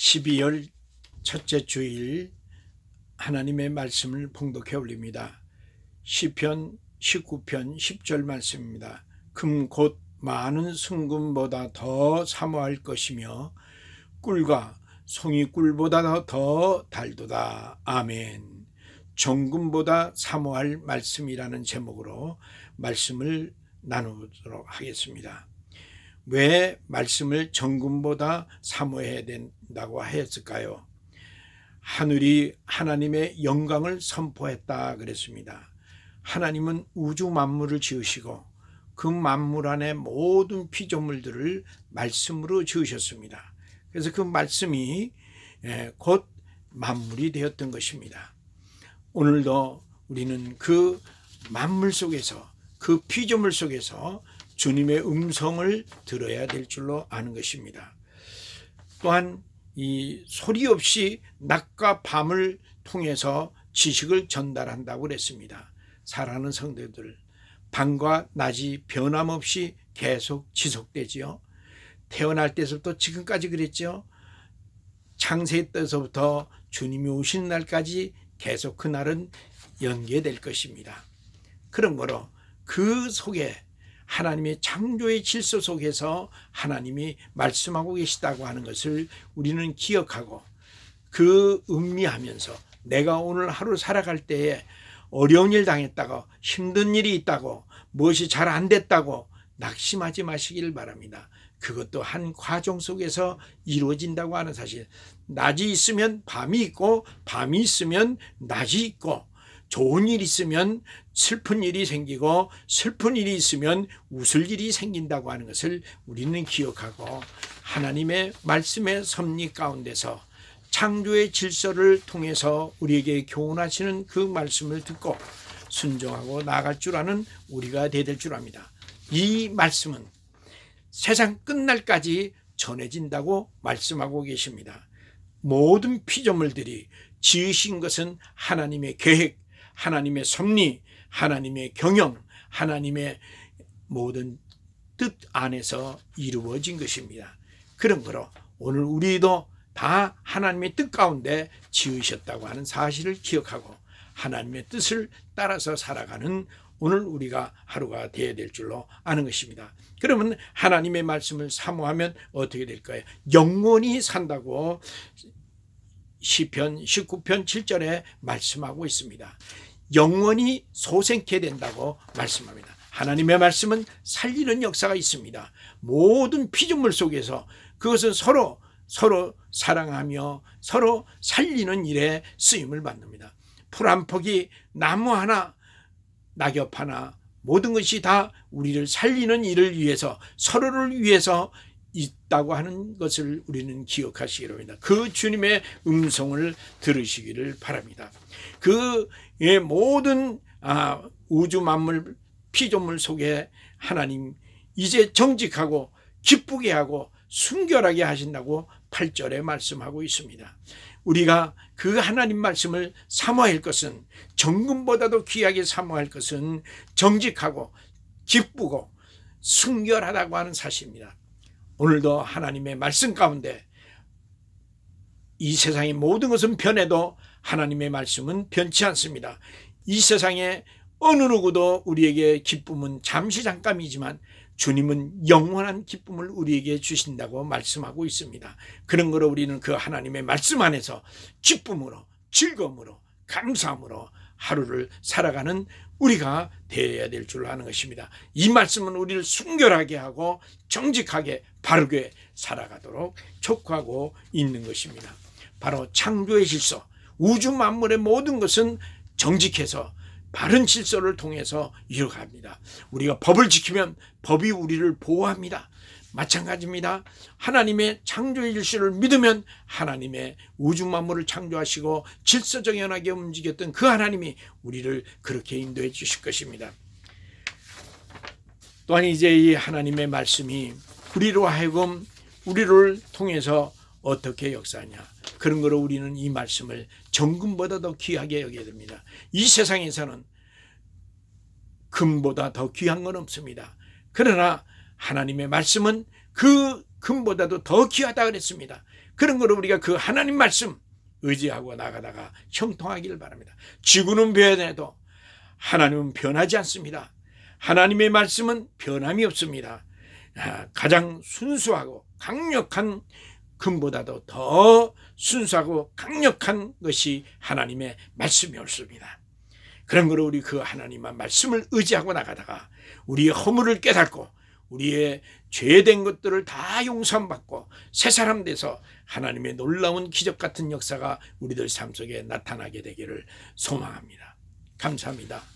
12월 첫째 주일 하나님의 말씀을 봉독해 올립니다. 시편 19편 10절 말씀입니다. 금 곧 많은 순금보다 더 사모할 것이며 꿀과 송이꿀보다 더 달도다. 아멘. 정금보다 사모할 말씀이라는 제목으로 말씀을 나누도록 하겠습니다. 왜 말씀을 정금보다 사모해야 된다고 하였을까요? 하늘이 하나님의 영광을 선포했다 그랬습니다. 하나님은 우주 만물을 지으시고 그 만물 안에 모든 피조물들을 말씀으로 지으셨습니다. 그래서 그 말씀이 곧 만물이 되었던 것입니다. 오늘도 우리는 그 만물 속에서, 그 피조물 속에서 주님의 음성을 들어야 될 줄로 아는 것입니다. 또한 이 소리 없이 낮과 밤을 통해서 지식을 전달한다고 그랬습니다. 사랑하는 성도들, 밤과 낮이 변함없이 계속 지속되지요. 태어날 때부터 지금까지 그랬죠. 창세 때서부터 주님이 오신 날까지 계속 그날은 연계될 것입니다. 그런 거로 그 속에 하나님의 창조의 질서 속에서 하나님이 말씀하고 계시다고 하는 것을 우리는 기억하고 그 음미하면서 내가 오늘 하루 살아갈 때에 어려운 일 당했다고, 힘든 일이 있다고, 무엇이 잘 안 됐다고 낙심하지 마시길 바랍니다. 그것도 한 과정 속에서 이루어진다고 하는 사실. 낮이 있으면 밤이 있고 밤이 있으면 낮이 있고, 좋은 일이 있으면 슬픈 일이 생기고 슬픈 일이 있으면 웃을 일이 생긴다고 하는 것을 우리는 기억하고 하나님의 말씀의 섭리 가운데서 창조의 질서를 통해서 우리에게 교훈하시는 그 말씀을 듣고 순종하고 나아갈 줄 아는 우리가 되야 될 줄 압니다. 이 말씀은 세상 끝날까지 전해진다고 말씀하고 계십니다. 모든 피조물들이 지으신 것은 하나님의 계획, 하나님의 섭리, 하나님의 경영, 하나님의 모든 뜻 안에서 이루어진 것입니다. 그런 거로 오늘 우리도 다 하나님의 뜻 가운데 지으셨다고 하는 사실을 기억하고 하나님의 뜻을 따라서 살아가는 오늘 우리가 하루가 되어야 될 줄로 아는 것입니다. 그러면 하나님의 말씀을 사모하면 어떻게 될까요? 영원히 산다고 시편 19편 7절에 말씀하고 있습니다. 영원히 소생케 된다고 말씀합니다. 하나님의 말씀은 살리는 역사가 있습니다. 모든 피조물 속에서 그것은 서로 사랑하며 서로 살리는 일에 쓰임을 받습니다. 풀 한 폭이, 나무 하나, 낙엽 하나, 모든 것이 다 우리를 살리는 일을 위해서, 서로를 위해서 있다고 하는 것을 우리는 기억하시기 바랍니다. 그 주님의 음성을 들으시기를 바랍니다. 그의 모든 우주 만물 피조물 속에 하나님 이제 정직하고 기쁘게 하고 순결하게 하신다고 8절에 말씀하고 있습니다. 우리가 그 하나님 말씀을 사모할 것은, 정금보다도 귀하게 사모할 것은 정직하고 기쁘고 순결하다고 하는 사실입니다. 오늘도 하나님의 말씀 가운데 이 세상의 모든 것은 변해도 하나님의 말씀은 변치 않습니다. 이 세상에 어느 누구도 우리에게 기쁨은 잠시 잠깐이지만 주님은 영원한 기쁨을 우리에게 주신다고 말씀하고 있습니다. 그런 거로 우리는 그 하나님의 말씀 안에서 기쁨으로, 즐거움으로, 감사함으로 하루를 살아가는 우리가 되어야 될 줄 아는 것입니다. 이 말씀은 우리를 순결하게 하고 정직하게 바르게 살아가도록 촉구하고 있는 것입니다. 바로 창조의 질서, 우주 만물의 모든 것은 정직해서 바른 질서를 통해서 이루어갑니다. 우리가 법을 지키면 법이 우리를 보호합니다. 마찬가지입니다. 하나님의 창조의 질서를 믿으면 하나님의 우주 만물을 창조하시고 질서정연하게 움직였던 그 하나님이 우리를 그렇게 인도해 주실 것입니다. 또한 이제 이 하나님의 말씀이 우리로 하여금 우리를 통해서 어떻게 역사하냐, 그런 거로 우리는 이 말씀을 정금보다 더 귀하게 여겨야 됩니다. 이 세상에서는 금보다 더 귀한 건 없습니다. 그러나 하나님의 말씀은 그 금보다도 더 귀하다 그랬습니다. 그런 걸 우리가 그 하나님 말씀 의지하고 나가다가 형통하기를 바랍니다. 지구는 변해도 하나님은 변하지 않습니다. 하나님의 말씀은 변함이 없습니다. 가장 순수하고 강력한 금보다도 더 순수하고 강력한 것이 하나님의 말씀이 옳습니다. 그런 거로 우리 그 하나님의 말씀을 의지하고 나가다가 우리의 허물을 깨닫고 우리의 죄된 것들을 다 용서받고 새 사람 돼서 하나님의 놀라운 기적 같은 역사가 우리들 삶 속에 나타나게 되기를 소망합니다. 감사합니다.